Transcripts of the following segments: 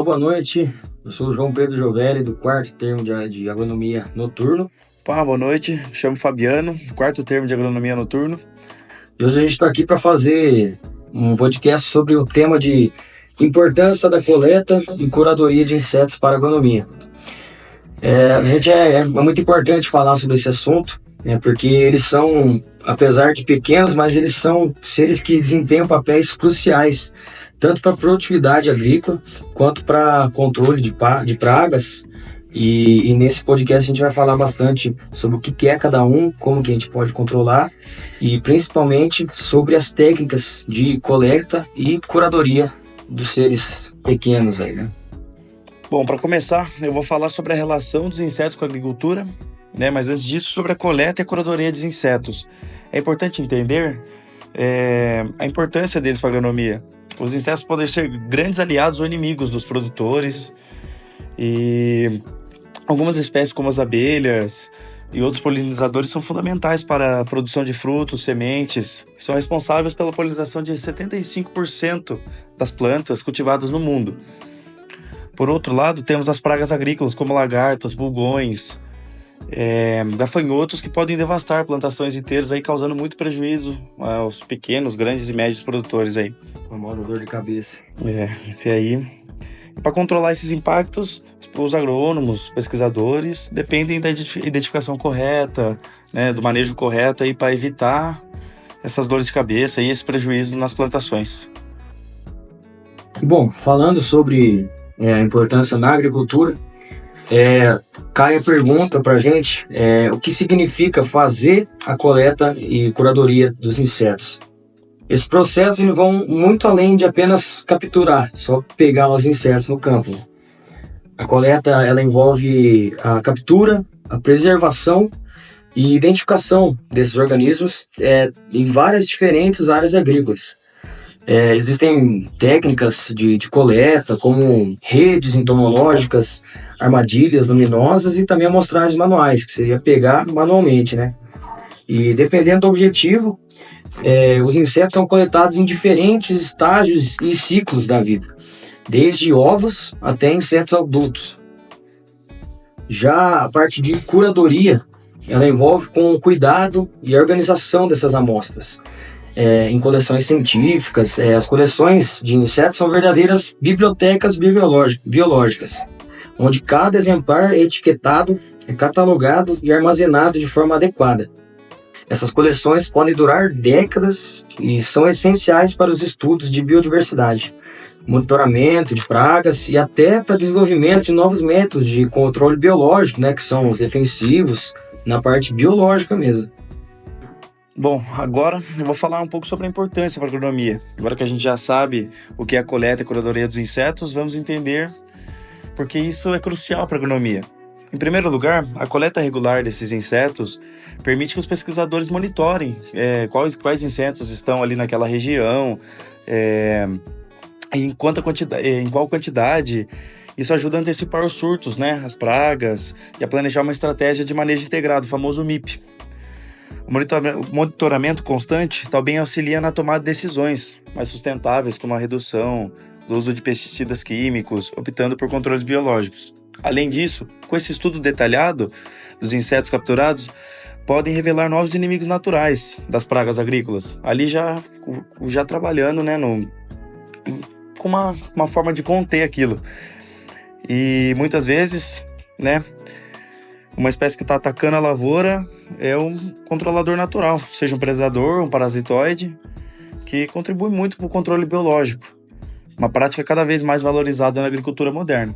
Boa noite, eu sou o João Pedro Giovelli, do quarto termo de agronomia noturno. Boa noite, me chamo Fabiano, quarto termo de agronomia noturno. E hoje a gente está aqui para fazer um podcast sobre o tema de importância da coleta e curadoria de insetos para a agronomia. É muito importante falar sobre esse assunto, né, porque eles são, apesar de pequenos, mas eles são seres que desempenham papéis cruciais, tanto para a produtividade agrícola, quanto para controle de pragas. E nesse podcast a gente vai falar bastante sobre o que é cada um, como que a gente pode controlar e principalmente sobre as técnicas de coleta e curadoria dos seres pequenos aí, né? Bom, para começar, eu vou falar sobre a relação dos insetos com a agricultura, né? Mas antes disso, sobre a coleta e a curadoria dos insetos. É importante entender a importância deles para a agronomia. Os insetos podem ser grandes aliados ou inimigos dos produtores, e algumas espécies como as abelhas e outros polinizadores são fundamentais para a produção de frutos, sementes, são responsáveis pela polinização de 75% das plantas cultivadas no mundo. Por outro lado, temos as pragas agrícolas como lagartas, pulgões, gafanhotos que podem devastar plantações inteiras, aí, causando muito prejuízo aos pequenos, grandes e médios produtores. Aí. Famosa dor de cabeça. Esse aí. Para controlar esses impactos, os agrônomos, pesquisadores, dependem da identificação correta, né, do manejo correto para evitar essas dores de cabeça e esses prejuízos nas plantações. Bom, falando sobre a importância na agricultura, cai a pergunta para a gente o que significa fazer a coleta e curadoria dos insetos. Esses processos vão muito além de apenas capturar, só pegar os insetos no campo. A coleta ela envolve a captura, a preservação e identificação desses organismos em várias diferentes áreas agrícolas. Existem técnicas de coleta, como redes entomológicas, armadilhas luminosas e também amostragens manuais, que seria pegar manualmente, né? E dependendo do objetivo, os insetos são coletados em diferentes estágios e ciclos da vida, desde ovos até insetos adultos. Já a parte de curadoria, ela envolve com o cuidado e a organização dessas amostras. Em coleções científicas, as coleções de insetos são verdadeiras bibliotecas biológicas, onde cada exemplar é etiquetado, catalogado e armazenado de forma adequada. Essas coleções podem durar décadas e são essenciais para os estudos de biodiversidade, monitoramento de pragas e até para desenvolvimento de novos métodos de controle biológico, né, que são os defensivos, na parte biológica mesmo. Bom, agora eu vou falar um pouco sobre a importância para a agronomia. Agora que a gente já sabe o que é a coleta e a curadoria dos insetos, vamos entender porque isso é crucial para a agronomia. Em primeiro lugar, a coleta regular desses insetos permite que os pesquisadores monitorem quais insetos estão ali naquela região, em qual quantidade. Isso ajuda a antecipar os surtos, né, as pragas, e a planejar uma estratégia de manejo integrado, o famoso MIP. O monitoramento constante também auxilia na tomada de decisões mais sustentáveis, como a redução do uso de pesticidas químicos, optando por controles biológicos. Além disso, com esse estudo detalhado dos insetos capturados, podem revelar novos inimigos naturais das pragas agrícolas, ali já trabalhando, né, com uma forma de conter aquilo. E muitas vezes, né, uma espécie que está atacando a lavoura é um controlador natural, seja um predador, um parasitoide, que contribui muito para o controle biológico, uma prática cada vez mais valorizada na agricultura moderna.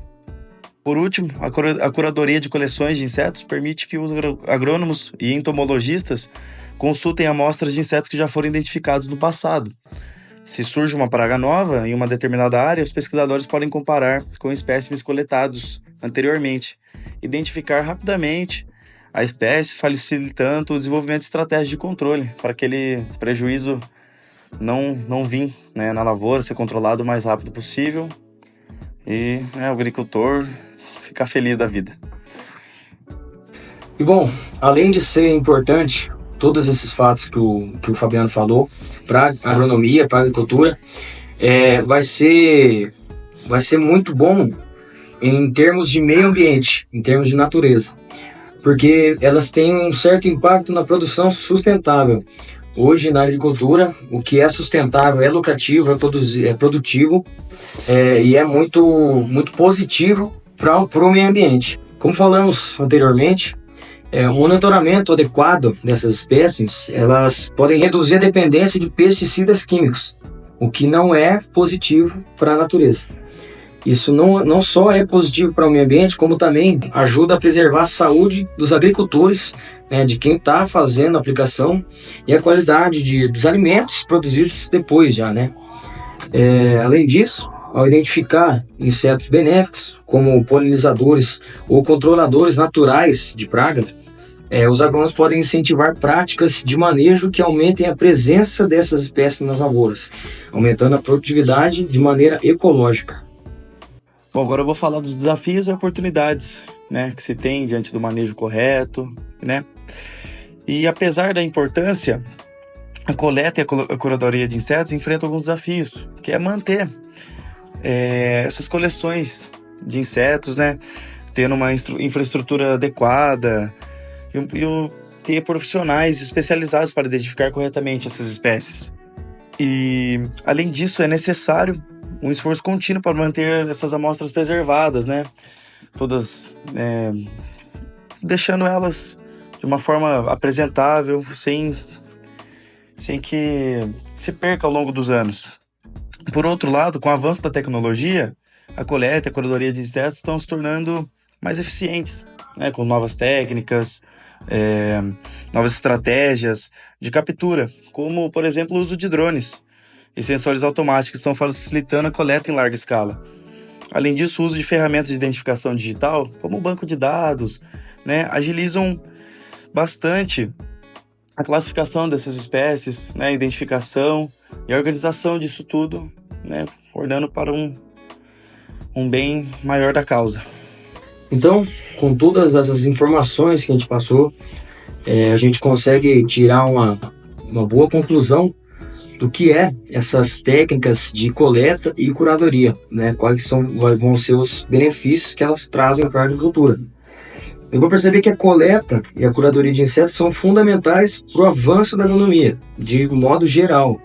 Por último, a curadoria de coleções de insetos permite que os agrônomos e entomologistas consultem amostras de insetos que já foram identificados no passado. Se surge uma praga nova em uma determinada área, os pesquisadores podem comparar com espécimes coletados anteriormente, identificar rapidamente a espécie, facilitando o desenvolvimento de estratégias de controle para aquele prejuízo não vir, né, na lavoura, ser controlado o mais rápido possível e o agricultor ficar feliz da vida. E bom, além de ser importante todos esses fatos que o Fabiano falou para a agronomia, para a agricultura, vai ser vai ser muito bom em termos de meio ambiente, em termos de natureza, porque elas têm um certo impacto na produção sustentável. Hoje, na agricultura, o que é sustentável é lucrativo, é produtivo, e é muito positivo para o meio ambiente. Como falamos anteriormente, o monitoramento adequado dessas espécies, elas podem reduzir a dependência de pesticidas químicos, o que não é positivo para a natureza. Isso não só é positivo para o meio ambiente, como também ajuda a preservar a saúde dos agricultores, né, de quem está fazendo a aplicação, e a qualidade dos alimentos produzidos depois já, né? Além disso, ao identificar insetos benéficos, como polinizadores ou controladores naturais de praga, os agrônomos podem incentivar práticas de manejo que aumentem a presença dessas espécies nas lavouras, aumentando a produtividade de maneira ecológica. Bom, agora eu vou falar dos desafios e oportunidades, né, que se tem diante do manejo correto, né? E apesar da importância, a coleta e a curadoria de insetos enfrentam alguns desafios, que é manter essas coleções de insetos, né, tendo uma infraestrutura adequada e ter profissionais especializados para identificar corretamente essas espécies. E, além disso, é necessário um esforço contínuo para manter essas amostras preservadas, né? Todas deixando elas de uma forma apresentável, sem que se perca ao longo dos anos. Por outro lado, com o avanço da tecnologia, a coleta e a curadoria de insetos estão se tornando mais eficientes, né? Com novas técnicas, novas estratégias de captura, como, por exemplo, o uso de drones e sensores automáticos que estão facilitando a coleta em larga escala. Além disso, o uso de ferramentas de identificação digital, como o banco de dados, né, agilizam bastante a classificação dessas espécies, né, a identificação e a organização disso tudo, né, ordenando para um bem maior da causa. Então, com todas essas informações que a gente passou, a gente consegue tirar uma boa conclusão do que essas técnicas de coleta e curadoria, né? Quais vão ser os benefícios que elas trazem para a agricultura. Eu vou perceber que a coleta e a curadoria de insetos são fundamentais para o avanço da agronomia, de modo geral.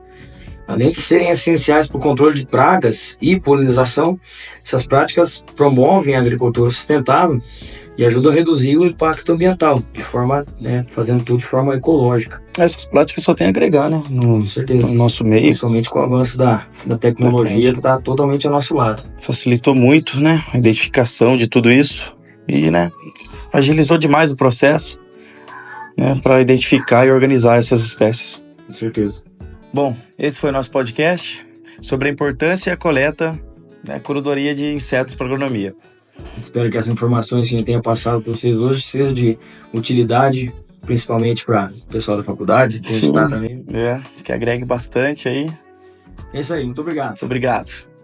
Além de serem essenciais para o controle de pragas e polinização, essas práticas promovem a agricultura sustentável e ajudam a reduzir o impacto ambiental, fazendo tudo de forma ecológica. Essas práticas só tem a agregar, né? Com certeza. No nosso meio. Principalmente com o avanço da tecnologia que está totalmente ao nosso lado. Facilitou muito, né? A identificação de tudo isso e, né, agilizou demais o processo, né, para identificar e organizar essas espécies. Com certeza. Bom, esse foi o nosso podcast sobre a importância e a coleta, né, curadoria de insetos para agronomia. Espero que as informações que a gente tenha passado para vocês hoje sejam de utilidade, principalmente para o pessoal da faculdade, que Sim, também. que agregue bastante aí. É isso aí, muito obrigado. Muito obrigado.